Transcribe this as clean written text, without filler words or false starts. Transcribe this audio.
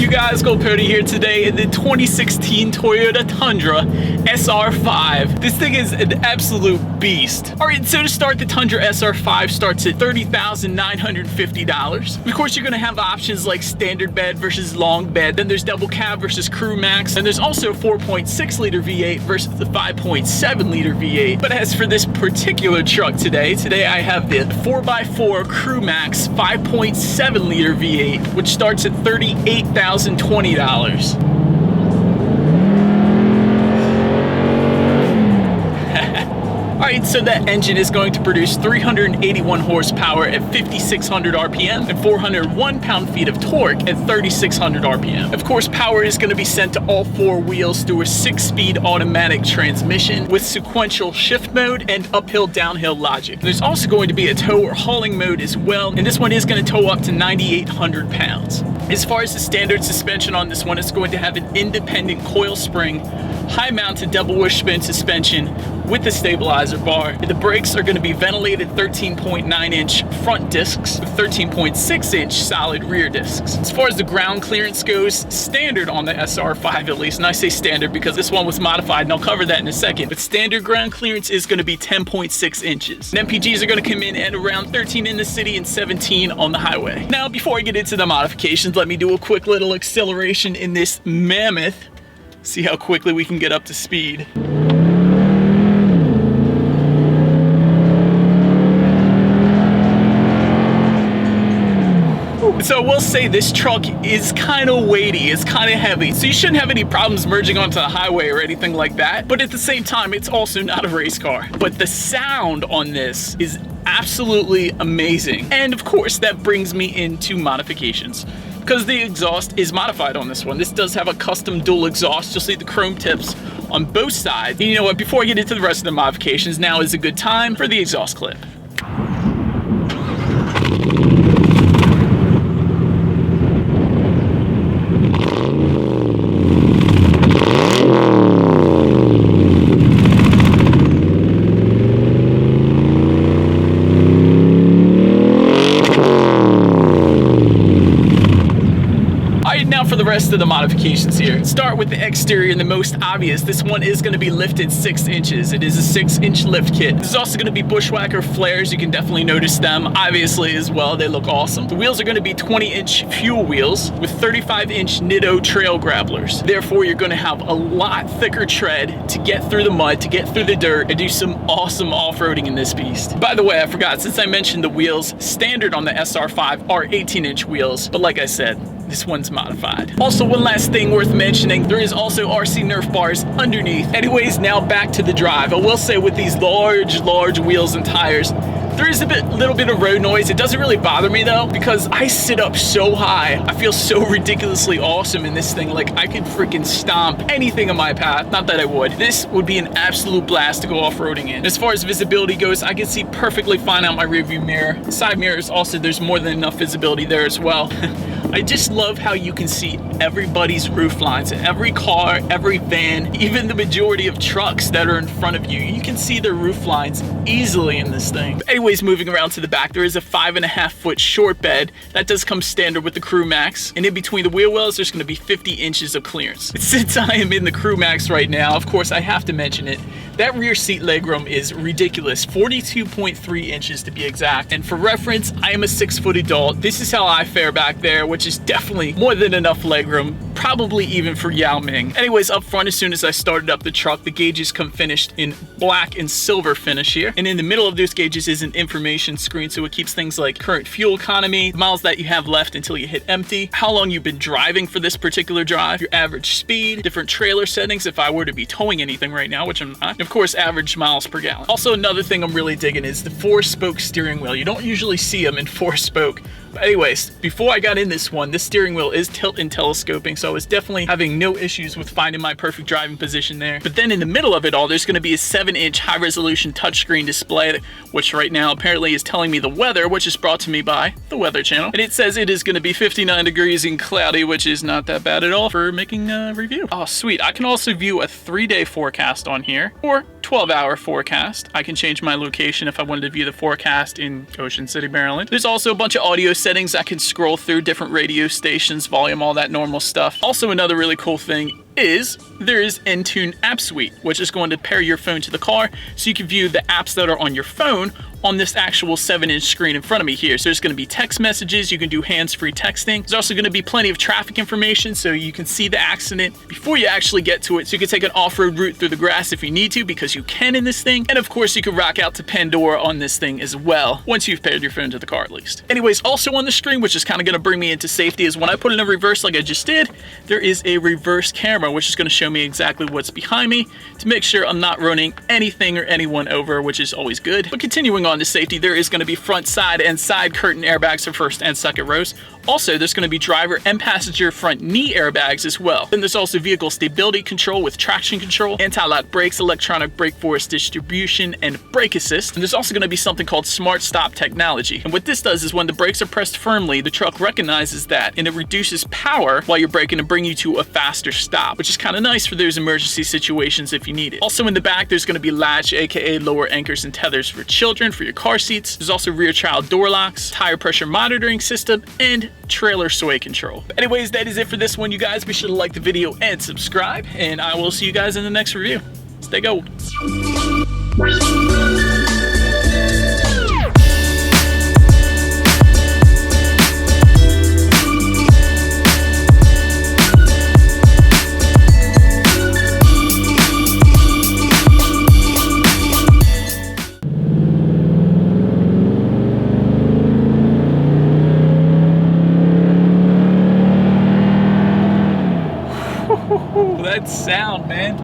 you guys? GoPody here today in the 2016 Toyota Tundra SR5. This thing is an absolute beast. Alright, so to start, the Tundra SR5 starts at $30,950. Of course, you're going to have options like standard bed versus long bed. Then there's double cab versus crew max. And there's also 4.6 liter V8 versus the 5.7 liter V8. But as for this particular truck today I have the 4x4 crew max 5.7 liter V8, which starts at $38,020. Alright, so that engine is going to produce 381 horsepower at 5,600 RPM and 401 pound-feet of torque at 3,600 RPM. Of course, power is going to be sent to all four wheels through a 6-speed automatic transmission with sequential shift mode and uphill-downhill logic. There's also going to be a tow or hauling mode as well, and this one is going to tow up to 9,800 pounds. As far as the standard suspension on this one, it's going to have an independent coil spring, high-mounted double wishbone suspension with the stabilizer bar. The brakes are going to be ventilated 13.9-inch front discs with 13.6-inch solid rear discs. As far as the ground clearance goes, standard on the SR5 at least, and I say standard because this one was modified and I'll cover that in a second, but standard ground clearance is going to be 10.6 inches. And MPGs are going to come in at around 13 in the city and 17 on the highway. Now, before I get into the modifications, let me do a quick little acceleration in this mammoth. See how quickly we can get up to speed. So I will say this truck is kind of weighty, it's kind of heavy, so you shouldn't have any problems merging onto the highway or anything like that, but at the same time, it's also not a race car. But the sound on this is absolutely amazing. And of course, that brings me into modifications, because the exhaust is modified on this one. This does have a custom dual exhaust. You'll see the chrome tips on both sides. And you know what, before I get into the rest of the modifications, now is a good time for the exhaust clip. Now for the rest of the modifications here. Start with the exterior and the most obvious. This one is going to be lifted 6 inches. It is a 6-inch lift kit. There's also going to be bushwhacker flares. You can definitely notice them obviously as well. They look awesome. The wheels are going to be 20-inch fuel wheels with 35-inch Nitto trail grapplers. Therefore, you're going to have a lot thicker tread to get through the mud, to get through the dirt, and do some awesome off-roading in this beast. By the way, I forgot, since I mentioned the wheels, standard on the SR5 are 18-inch wheels, but like I said, this one's modified. Also, one last thing worth mentioning, there is also RC Nerf bars underneath. Anyways, now back to the drive. I will say with these large wheels and tires, there is a little bit of road noise. It doesn't really bother me though, because I sit up so high. I feel so ridiculously awesome in this thing. Like, I could freaking stomp anything in my path. Not that I would. This would be an absolute blast to go off-roading in. As far as visibility goes, I can see perfectly fine out my rearview mirror. Side mirrors also, there's more than enough visibility there as well. I just love how you can see everybody's roof lines. Every car, every van, even the majority of trucks that are in front of you, you can see their roof lines easily in this thing. But anyways, moving around to the back, there is a 5.5-foot short bed. That does come standard with the Crew Max. And in between the wheel wells, there's going to be 50 inches of clearance. Since I am in the Crew Max right now, of course, I have to mention it. That rear seat legroom is ridiculous, 42.3 inches to be exact. And for reference, I am a 6-foot adult. This is how I fare back there, which is definitely more than enough legroom, probably even for Yao Ming. Anyways, up front, as soon as I started up the truck, the gauges come finished in black and silver finish here. And in the middle of those gauges is an information screen, so it keeps things like current fuel economy, miles that you have left until you hit empty, how long you've been driving for this particular drive, your average speed, different trailer settings if I were to be towing anything right now, which I'm not, and of course, average miles per gallon. Also, another thing I'm really digging is the 4-spoke steering wheel. You don't usually see them in 4-spoke. But anyways, before I got in this one, this steering wheel is tilt and telescoping, so so I was definitely having no issues with finding my perfect driving position there. But then in the middle of it all, there's going to be a 7-inch high-resolution touchscreen display, which right now apparently is telling me the weather, which is brought to me by the Weather Channel. And it says it is going to be 59 degrees and cloudy, which is not that bad at all for making a review. Oh, sweet. I can also view a 3-day forecast on here, or 12-hour forecast. I can change my location if I wanted to view the forecast in Ocean City, Maryland. There's also a bunch of audio settings. I can scroll through different radio stations, volume, all that normal stuff. Also, another really cool thing is there is Entune App Suite, which is going to pair your phone to the car so you can view the apps that are on your phone on this actual 7-inch screen in front of me here. So there's going to be text messages, you can do hands-free texting. There's also going to be plenty of traffic information so you can see the accident before you actually get to it. So you can take an off-road route through the grass if you need to, because you can in this thing. And of course you can rock out to Pandora on this thing as well, once you've paired your phone to the car at least. Anyways, also on the screen, which is kind of going to bring me into safety, is when I put it in reverse like I just did, there is a reverse camera, which is going to show me exactly what's behind me to make sure I'm not running anything or anyone over, which is always good. But continuing on to safety, there is going to be front, side, and side curtain airbags for first and second rows. Also, there's going to be driver and passenger front knee airbags as well. Then there's also vehicle stability control with traction control, anti-lock brakes, electronic brake force distribution, and brake assist. And there's also going to be something called Smart Stop technology. And what this does is when the brakes are pressed firmly, the truck recognizes that and it reduces power while you're braking to bring you to a faster stop, which is kind of nice for those emergency situations if you need it. Also in the back, there's going to be latch, aka lower anchors and tethers for children for your car seats. There's also rear child door locks, tire pressure monitoring system, and trailer sway control. But anyways, that is it for this one, you guys. Be sure to like the video and subscribe, and I will see you guys in the next review. Stay gold. That sound, man.